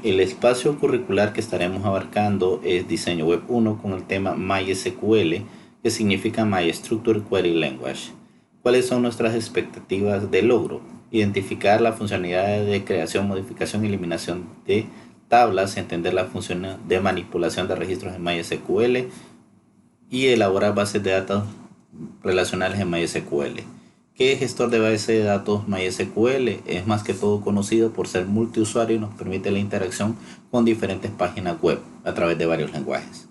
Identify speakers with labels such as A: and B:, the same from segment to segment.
A: El espacio curricular que estaremos abarcando es Diseño Web 1 con el tema MySQL, que significa My Structured Query Language. ¿Cuáles son nuestras expectativas de logro? Identificar la funcionalidad de creación, modificación y eliminación de tablas, entender la función de manipulación de registros en MySQL y elaborar bases de datos relacionales en MySQL. ¿Qué gestor de base de datos MySQL? Es más que todo conocido por ser multiusuario y nos permite la interacción con diferentes páginas web a través de varios lenguajes.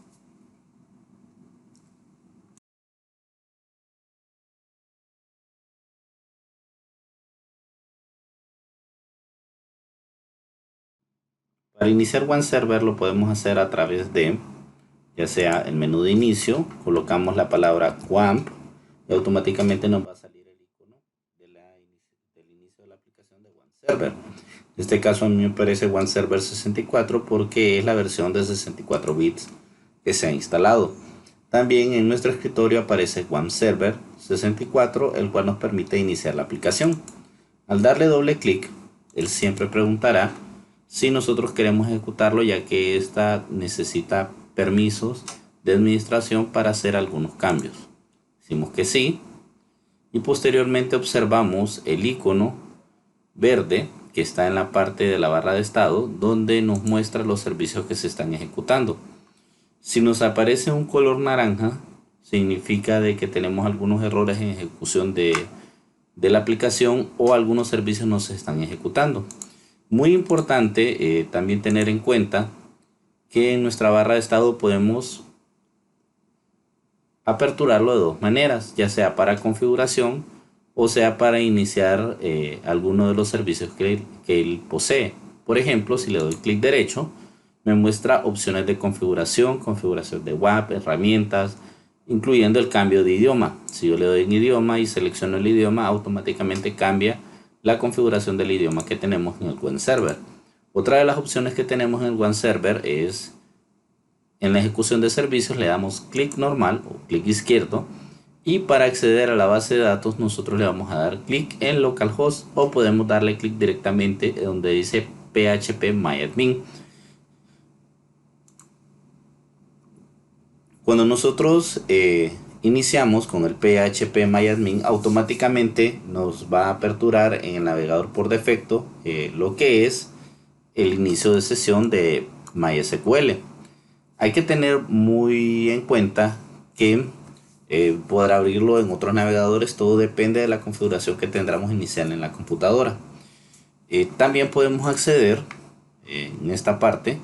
A: Para iniciar OneServer lo podemos hacer a través de, ya sea el menú de inicio, colocamos la palabra WAMP y automáticamente nos va a salir el icono del inicio de la aplicación de OneServer. En este caso a mí me parece OneServer 64 porque es la versión de 64 bits que se ha instalado. También en nuestro escritorio aparece OneServer 64, el cual nos permite iniciar la aplicación. Al darle doble clic, él siempre preguntará si nosotros queremos ejecutarlo, ya que esta necesita permisos de administración para hacer algunos cambios. Decimos que sí y posteriormente observamos el icono verde que está en la parte de la barra de estado donde nos muestra los servicios que se están ejecutando. Si nos aparece un color naranja, significa de que tenemos algunos errores en ejecución de la aplicación o algunos servicios no se están ejecutando. Muy importante también tener en cuenta que en nuestra barra de estado podemos aperturarlo de dos maneras, ya sea para configuración o sea para iniciar alguno de los servicios que él posee. Por ejemplo, si le doy clic derecho, me muestra opciones de configuración, configuración de web, herramientas, incluyendo el cambio de idioma. Si yo le doy en idioma y selecciono el idioma, automáticamente cambia la configuración del idioma que tenemos en el OneServer. Otra de las opciones que tenemos en el OneServer es en la ejecución de servicios le damos clic normal o clic izquierdo y para acceder a la base de datos nosotros le vamos a dar clic en localhost o podemos darle clic directamente donde dice phpMyAdmin. Cuando nosotros iniciamos con el phpMyAdmin, automáticamente nos va a aperturar en el navegador por defecto lo que es el inicio de sesión de MySQL. Hay que tener muy en cuenta que podrá abrirlo en otros navegadores, todo depende de la configuración que tendremos inicial en la computadora. También podemos acceder en esta parte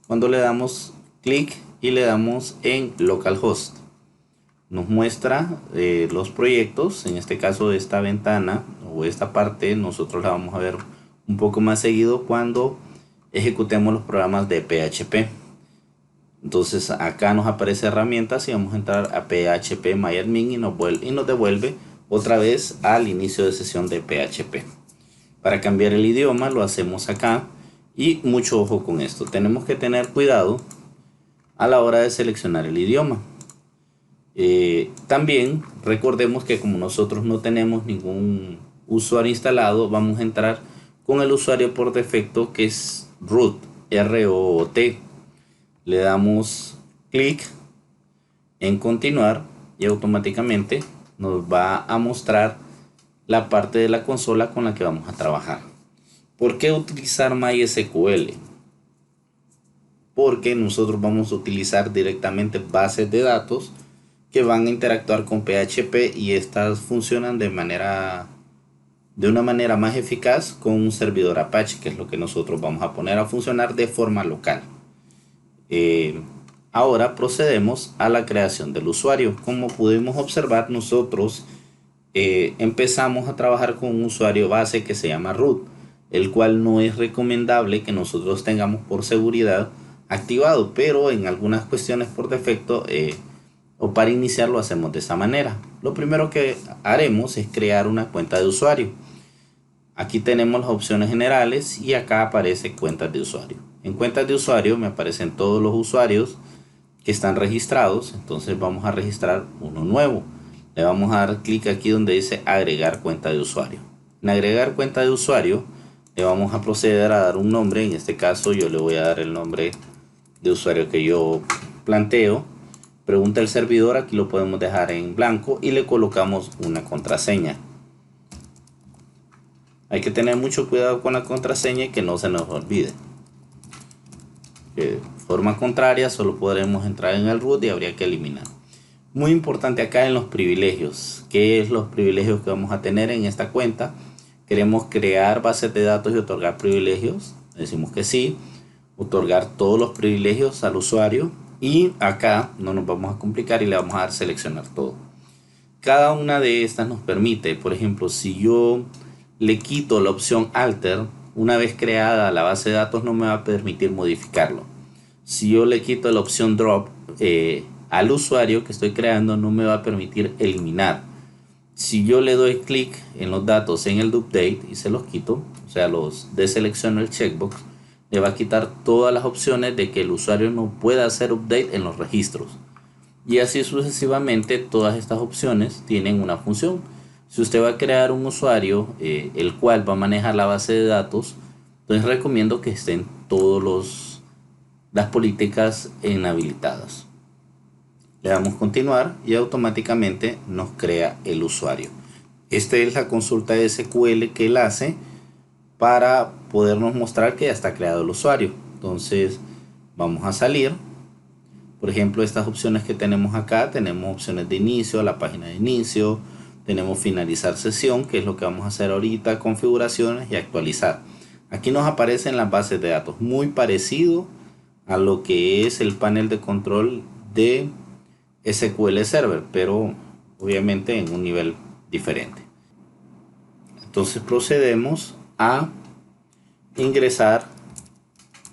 A: cuando le damos clic y le damos en localhost. Nos muestra los proyectos, en este caso esta ventana o esta parte nosotros la vamos a ver un poco más seguido cuando ejecutemos los programas de PHP. Entonces acá nos aparece herramientas y vamos a entrar a phpMyAdmin y nos devuelve otra vez al inicio de sesión de PHP. Para cambiar el idioma lo hacemos acá y mucho ojo con esto. Tenemos que tener cuidado a la hora de seleccionar el idioma. También recordemos que como nosotros no tenemos ningún usuario instalado, vamos a entrar con el usuario por defecto que es root, R-O-O-T. Le damos clic en continuar y automáticamente nos va a mostrar la parte de la consola con la que vamos a trabajar. ¿Por qué utilizar MySQL? Porque nosotros vamos a utilizar directamente bases de datos que van a interactuar con PHP y estas funcionan de una manera más eficaz con un servidor Apache, que es lo que nosotros vamos a poner a funcionar de forma local. Ahora procedemos a la creación del usuario. Como pudimos observar, nosotros empezamos a trabajar con un usuario base que se llama root, el cual no es recomendable que nosotros tengamos por seguridad activado, pero en algunas cuestiones por defecto o para iniciar lo hacemos de esa manera. Lo primero que haremos es crear una cuenta de usuario. Aquí tenemos las opciones generales y acá aparece cuentas de usuario. En cuentas de usuario me aparecen todos los usuarios que están registrados, entonces vamos a registrar uno nuevo. Le vamos a dar clic aquí donde dice agregar cuenta de usuario. En agregar cuenta de usuario le vamos a proceder a dar un nombre. En este caso yo le voy a dar el nombre de usuario que yo planteo. Pregunta el servidor, aquí lo podemos dejar en blanco y le colocamos una contraseña. Hay que tener mucho cuidado con la contraseña y que no se nos olvide. De forma contraria solo podremos entrar en el root y habría que eliminar. Muy importante acá en los privilegios. ¿Qué es los privilegios que vamos a tener en esta cuenta? Queremos crear bases de datos y otorgar privilegios. Decimos que sí. Otorgar todos los privilegios al usuario. Y acá no nos vamos a complicar y le vamos a dar seleccionar todo. Cada una de estas nos permite, por ejemplo, si yo le quito la opción alter, una vez creada la base de datos no me va a permitir modificarlo. Si yo le quito la opción drop al usuario que estoy creando, no me va a permitir eliminar. Si yo le doy clic en los datos en el update y se los quito, o sea, los deselecciono el checkbox, le va a quitar todas las opciones de que el usuario no pueda hacer update en los registros. Y así sucesivamente, todas estas opciones tienen una función. Si usted va a crear un usuario el cual va a manejar la base de datos, entonces recomiendo que estén todas las políticas inhabilitadas. Le damos continuar y automáticamente nos crea el usuario. Esta es la consulta de SQL que él hace para podernos mostrar que ya está creado el usuario. Entonces vamos a salir. Por ejemplo, estas opciones que tenemos acá, tenemos opciones de inicio, la página de inicio, tenemos finalizar sesión, que es lo que vamos a hacer ahorita, configuraciones y actualizar. Aquí nos aparecen las bases de datos, muy parecido a lo que es el panel de control de SQL Server, pero obviamente en un nivel diferente. Entonces procedemos a ingresar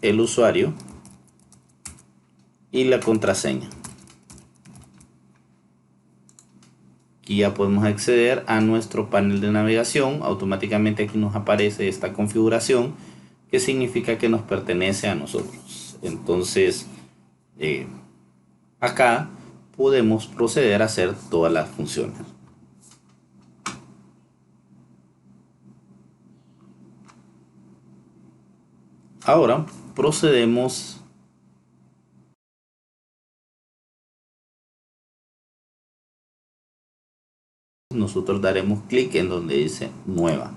A: el usuario y la contraseña. Aquí ya podemos acceder a nuestro panel de navegación. Automáticamente aquí nos aparece esta configuración, que significa que nos pertenece a nosotros. Entonces acá podemos proceder a hacer todas las funciones. Ahora procedemos nosotros daremos clic en donde dice nueva.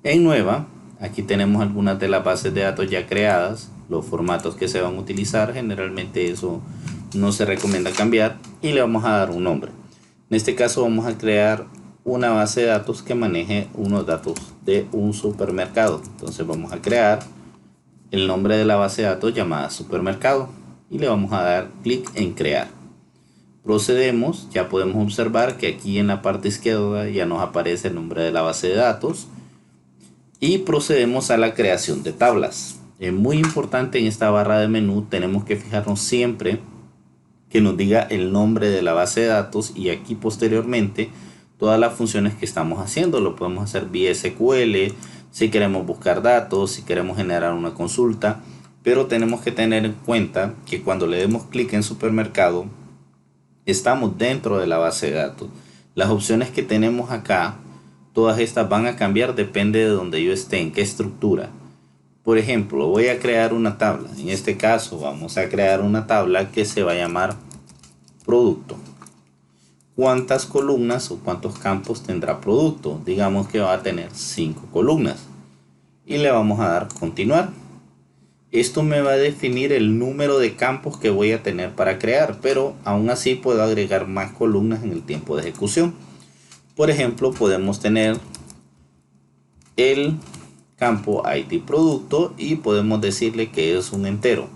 A: En nueva, aquí tenemos algunas de las bases de datos ya creadas, los formatos que se van a utilizar. Generalmente eso no se recomienda cambiar y le vamos a dar un nombre. En este caso vamos a crear una base de datos que maneje unos datos de un supermercado. Entonces vamos a crear el nombre de la base de datos llamada supermercado y le vamos a dar clic en crear. Procedemos, ya podemos observar que aquí en la parte izquierda ya nos aparece el nombre de la base de datos y procedemos a la creación de tablas. Es muy importante en esta barra de menú, tenemos que fijarnos siempre que nos diga el nombre de la base de datos y aquí posteriormente todas las funciones que estamos haciendo. Lo podemos hacer vía SQL, si queremos buscar datos, si queremos generar una consulta, pero tenemos que tener en cuenta que cuando le demos clic en supermercado estamos dentro de la base de datos. Las opciones que tenemos acá, todas estas van a cambiar, depende de donde yo esté, en qué estructura. Por ejemplo, voy a crear una tabla. En este caso vamos a crear una tabla que se va a llamar producto. ¿Cuántas columnas o cuántos campos tendrá producto? Digamos que va a tener 5 columnas. Y le vamos a dar continuar. Esto me va a definir el número de campos que voy a tener para crear, pero aún así puedo agregar más columnas en el tiempo de ejecución. Por ejemplo, podemos tener el campo ID producto y podemos decirle que es un entero.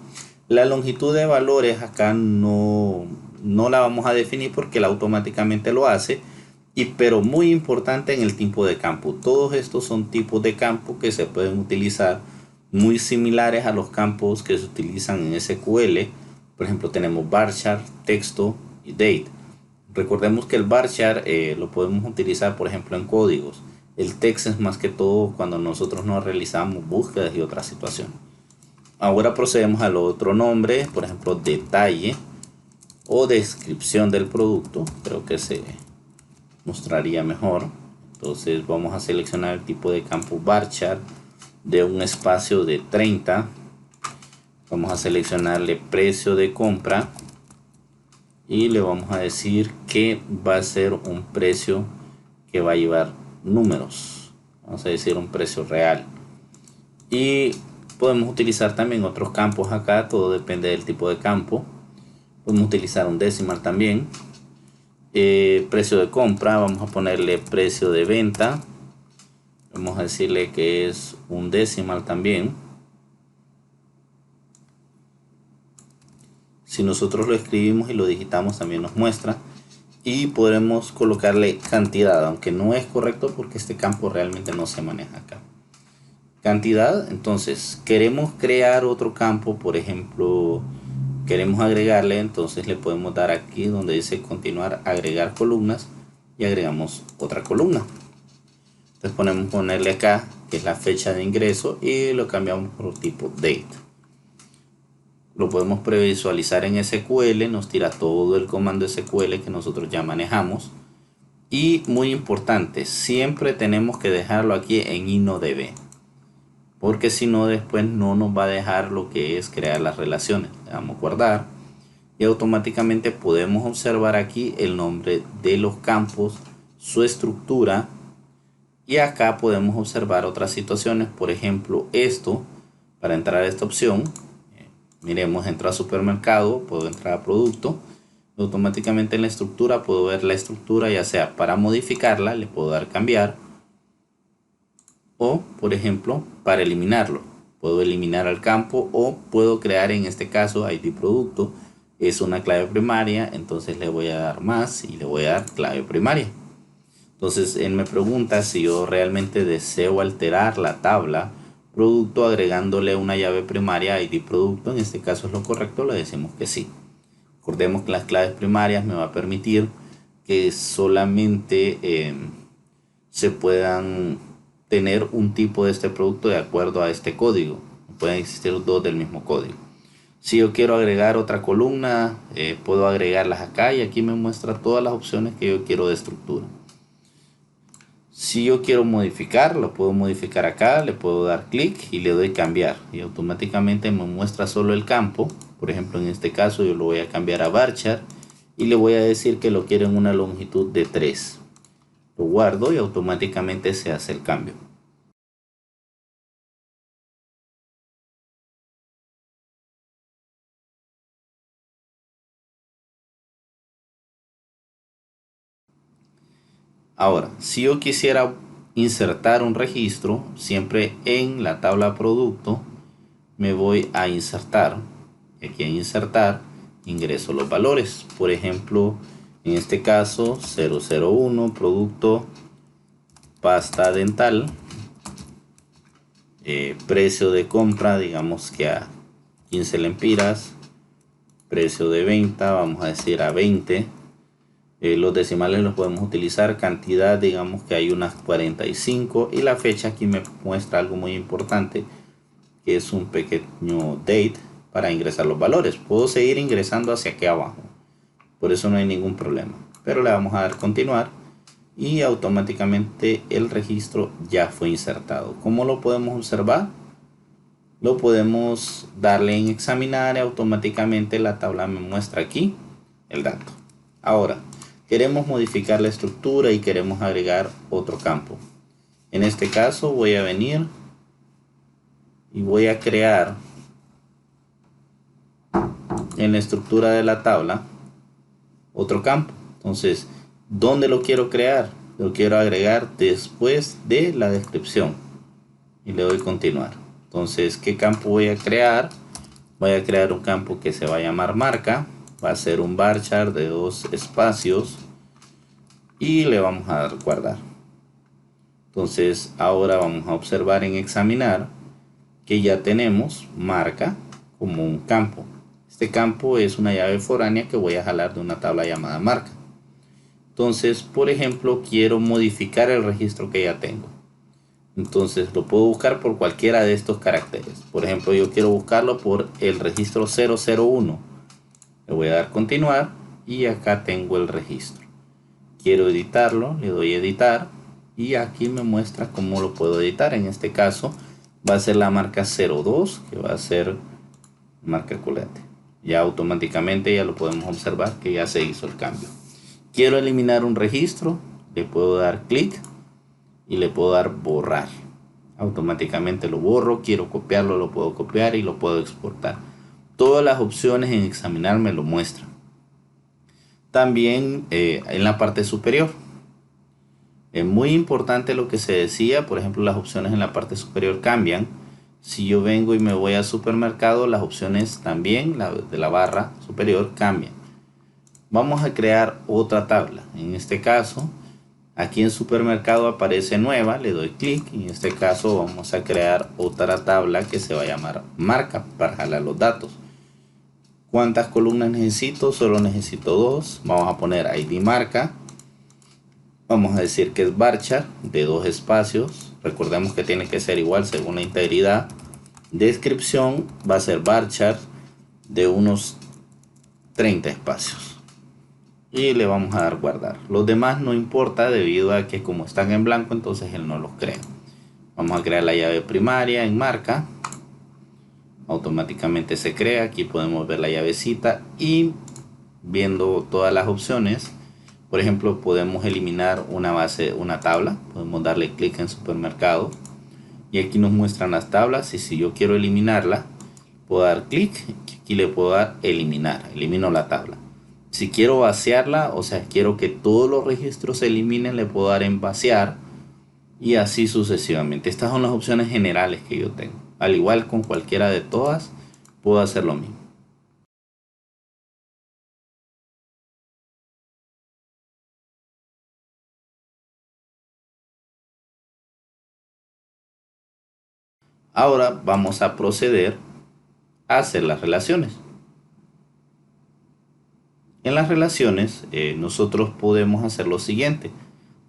A: La longitud de valores acá no la vamos a definir porque él automáticamente lo hace. Pero muy importante en el tipo de campo. Todos estos son tipos de campo que se pueden utilizar, muy similares a los campos que se utilizan en SQL. Por ejemplo, tenemos varchar, texto y date. Recordemos que el varchar lo podemos utilizar, por ejemplo, en códigos. El text es más que todo cuando nosotros no realizamos búsquedas y otras situaciones. Ahora procedemos al otro nombre, por ejemplo, detalle o descripción del producto. Creo que se mostraría mejor. Entonces vamos a seleccionar el tipo de campo varchar. de un espacio de 30. Vamos a seleccionarle precio de compra y le vamos a decir que va a ser un precio que va a llevar números. Vamos a decir un precio real. Y podemos utilizar también otros campos acá, todo depende del tipo de campo. Podemos utilizar un decimal también. Precio de compra, vamos a ponerle precio de venta. Vamos a decirle que es un decimal también. Si nosotros lo escribimos y lo digitamos también nos muestra. Y podremos colocarle cantidad, aunque no es correcto porque este campo realmente no se maneja acá. Cantidad, entonces queremos crear otro campo, por ejemplo, queremos agregarle, entonces le podemos dar aquí donde dice continuar, agregar columnas y agregamos otra columna. Entonces ponerle acá que es la fecha de ingreso y lo cambiamos por tipo date. Lo podemos previsualizar en SQL, nos tira todo el comando SQL que nosotros ya manejamos. Y muy importante, siempre tenemos que dejarlo aquí en InnoDB, porque si no después no nos va a dejar lo que es crear las relaciones. Le damos guardar y automáticamente podemos observar aquí el nombre de los campos, su estructura, y acá podemos observar otras situaciones. Por ejemplo, esto, para entrar a esta opción, miremos, entro a supermercado, puedo entrar a producto, automáticamente en la estructura puedo ver la estructura, ya sea para modificarla, le puedo dar cambiar, o por ejemplo para eliminarlo, puedo eliminar al campo o puedo crear, en este caso ID producto es una clave primaria, entonces le voy a dar más y le voy a dar clave primaria. Entonces él me pregunta si yo realmente deseo alterar la tabla producto agregándole una llave primaria ID producto. En este caso es lo correcto, le decimos que sí. Recordemos que las claves primarias me va a permitir que solamente se puedan tener un tipo de este producto de acuerdo a este código. Pueden existir dos del mismo código. Si yo quiero agregar otra columna, puedo agregarlas acá y aquí me muestra todas las opciones que yo quiero de estructura. Si yo quiero modificar, lo puedo modificar acá, le puedo dar clic y le doy cambiar y automáticamente me muestra solo el campo. Por ejemplo, en este caso yo lo voy a cambiar a varchar y le voy a decir que lo quiero en una longitud de 3. Lo guardo y automáticamente se hace el cambio. Ahora, si yo quisiera insertar un registro, siempre en la tabla producto me voy a insertar. Aquí en insertar ingreso los valores. Por ejemplo, en este caso 001 producto pasta dental, precio de compra digamos que a 15 lempiras, precio de venta vamos a decir a 20. Los decimales los podemos utilizar, cantidad digamos que hay unas 45 y la fecha aquí me muestra algo muy importante que es un pequeño date para ingresar los valores. Puedo seguir ingresando hacia aquí abajo, por eso no hay ningún problema, pero le vamos a dar continuar y automáticamente el registro ya fue insertado. ¿Cómo lo podemos observar? Lo podemos darle en examinar y automáticamente la tabla me muestra aquí el dato. Ahora queremos modificar la estructura y queremos agregar otro campo. En este caso voy a venir y voy a crear en la estructura de la tabla otro campo. Entonces, ¿dónde lo quiero crear? Lo quiero agregar después de la descripción y le doy continuar. Entonces, ¿qué campo voy a crear? Voy a crear un campo que se va a llamar marca. Va a ser un varchar de 2 espacios y le vamos a dar guardar. Entonces ahora vamos a observar en examinar que ya tenemos marca como un campo. Este campo es una llave foránea que voy a jalar de una tabla llamada marca. Entonces, por ejemplo, quiero modificar el registro que ya tengo. Entonces lo puedo buscar por cualquiera de estos caracteres. Por ejemplo, yo quiero buscarlo por el registro 001. Le voy a dar continuar y acá tengo el registro. Quiero editarlo, le doy editar y aquí me muestra cómo lo puedo editar. En este caso va a ser la marca 02, que va a ser marca colgate. Ya automáticamente ya lo podemos observar que ya se hizo el cambio. Quiero eliminar un registro, le puedo dar clic y le puedo dar borrar. Automáticamente lo borro. Quiero copiarlo, lo puedo copiar y lo puedo exportar. Todas las opciones en examinar me lo muestran. También en la parte superior es muy importante lo que se decía. Por ejemplo, las opciones en la parte superior cambian. Si yo vengo y me voy al supermercado, las opciones también de la barra superior cambian. Vamos a crear otra tabla. En este caso, aquí en supermercado aparece nueva, le doy clic y en este caso vamos a crear otra tabla que se va a llamar marca para jalar los datos. ¿Cuántas columnas necesito? Solo necesito 2. Vamos a poner ID marca. Vamos a decir que es varchar de 2 espacios. Recordemos que tiene que ser igual según la integridad. Descripción va a ser varchar de unos 30 espacios. Y le vamos a dar guardar. Los demás no importa debido a que como están en blanco, entonces él no los crea. Vamos a crear la llave primaria en marca. Automáticamente se crea. Aquí podemos ver la llavecita y viendo todas las opciones. Por ejemplo, podemos eliminar una tabla. Podemos darle clic en supermercado y aquí nos muestran las tablas. Y si yo quiero eliminarla, puedo dar clic. Aquí le puedo dar eliminar. Elimino la tabla. Si quiero vaciarla, o sea, quiero que todos los registros se eliminen, le puedo dar en vaciar y así sucesivamente. Estas son las opciones generales que yo tengo. Al igual con cualquiera de todas, puedo hacer lo mismo. Ahora vamos a proceder a hacer las relaciones. En las relaciones nosotros podemos hacer lo siguiente.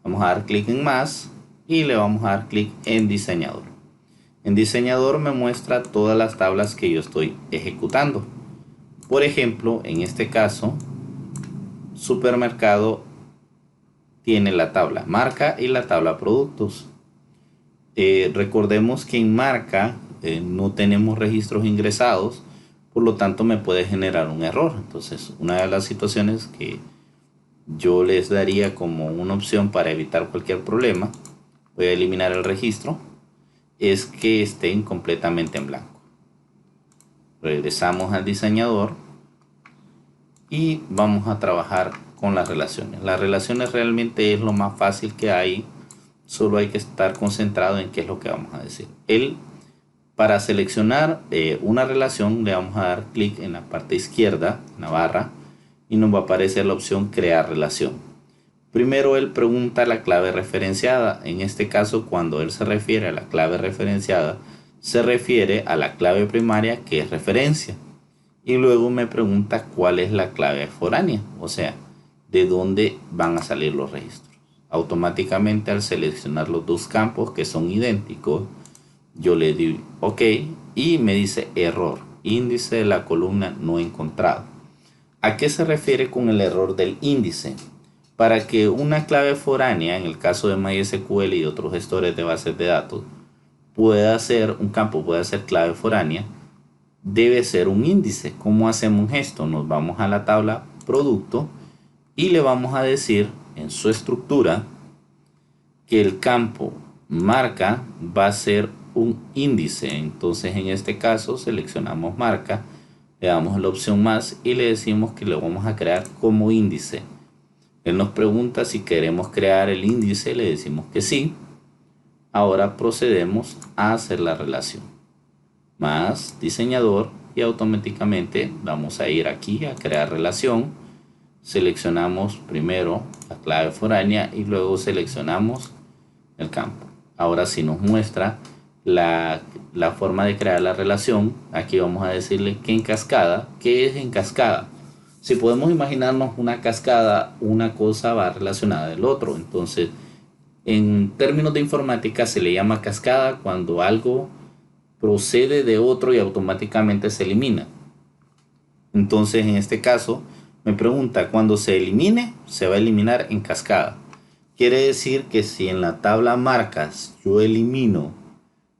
A: Vamos a dar clic en más y le vamos a dar clic en diseñador. En diseñador me muestra todas las tablas que yo estoy ejecutando. Por ejemplo, en este caso, supermercado tiene la tabla marca y la tabla productos. Recordemos que en marca no tenemos registros ingresados, por lo tanto me puede generar un error. Entonces, una de las situaciones que yo les daría como una opción para evitar cualquier problema, voy a eliminar el registro, es que estén completamente en blanco. Regresamos al diseñador y vamos a trabajar con las relaciones. Las relaciones realmente es lo más fácil que hay. Solo hay que estar concentrado en qué es lo que vamos a decir. Para seleccionar una relación le vamos a dar clic en la parte izquierda, en la barra, y nos va a aparecer la opción crear relación. Primero él pregunta la clave referenciada. En este caso, cuando él se refiere a la clave referenciada, se refiere a la clave primaria, que es referencia. Y luego me pregunta cuál es la clave foránea, o sea, de dónde van a salir los registros. Automáticamente al seleccionar los dos campos que son idénticos, yo le doy OK y me dice error, índice de la columna no encontrado. ¿A qué se refiere con el error del índice? Para que una clave foránea, en el caso de MySQL y otros gestores de bases de datos, un campo pueda ser clave foránea, debe ser un índice. ¿Cómo hacemos esto? Nos vamos a la tabla producto y le vamos a decir en su estructura que el campo marca va a ser un índice. Entonces en este caso seleccionamos marca, le damos la opción más y le decimos que lo vamos a crear como índice. Él nos pregunta si queremos crear el índice, le decimos que sí. Ahora procedemos a hacer la relación. Más diseñador y automáticamente vamos a ir aquí a crear relación. Seleccionamos primero la clave foránea y luego seleccionamos el campo. Ahora sí nos muestra la forma de crear la relación. Aquí vamos a decirle que en cascada. ¿Qué es en cascada? Si podemos imaginarnos una cascada, una cosa va relacionada del otro. Entonces, en términos de informática se le llama cascada cuando algo procede de otro y automáticamente se elimina. Entonces, en este caso, me pregunta, cuando se elimine, se va a eliminar en cascada. Quiere decir que si en la tabla marcas yo elimino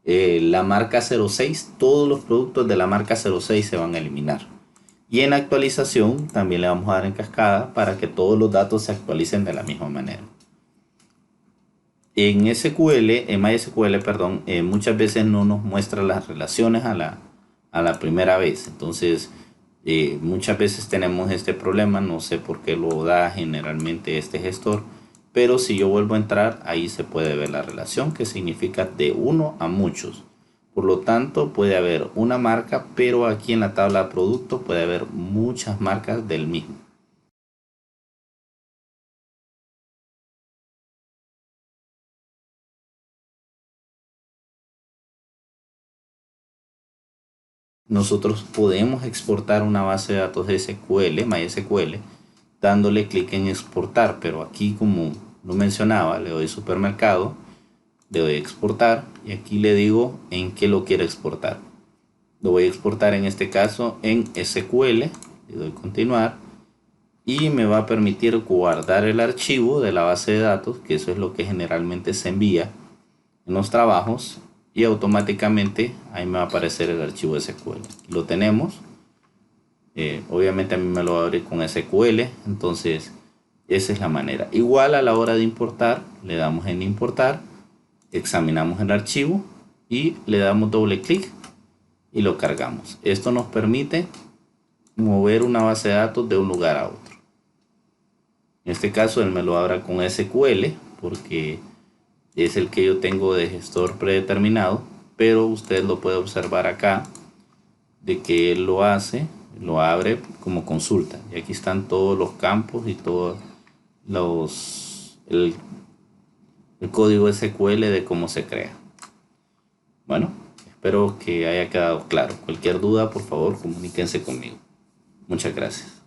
A: la marca 06, todos los productos de la marca 06 se van a eliminar. Y en actualización también le vamos a dar en cascada para que todos los datos se actualicen de la misma manera. En MySQL, perdón, muchas veces no nos muestra las relaciones a la primera vez. Entonces, muchas veces tenemos este problema, no sé por qué lo da generalmente este gestor, pero si yo vuelvo a entrar, ahí se puede ver la relación, que significa de uno a muchos. Por lo tanto, puede haber una marca, pero aquí en la tabla de productos puede haber muchas marcas del mismo. Nosotros podemos exportar una base de datos de SQL, MySQL, dándole clic en exportar, pero aquí, como lo mencionaba, le doy supermercado, le doy exportar y aquí le digo en qué lo quiero exportar. Lo voy a exportar en este caso en SQL, le doy continuar y me va a permitir guardar el archivo de la base de datos, que eso es lo que generalmente se envía en los trabajos, y automáticamente ahí me va a aparecer el archivo SQL. Lo tenemos. Obviamente a mí me lo va a abrir con SQL, entonces esa es la manera. Igual a la hora de importar, le damos en importar, examinamos el archivo y le damos doble clic y lo cargamos. Esto nos permite mover una base de datos de un lugar a otro. En este caso él me lo abra con SQL porque es el que yo tengo de gestor predeterminado, pero usted lo puede observar acá de que él lo hace, lo abre como consulta y aquí están todos los campos y todos el código SQL de cómo se crea. Bueno, espero que haya quedado claro. Cualquier duda, por favor, comuníquense conmigo. Muchas gracias.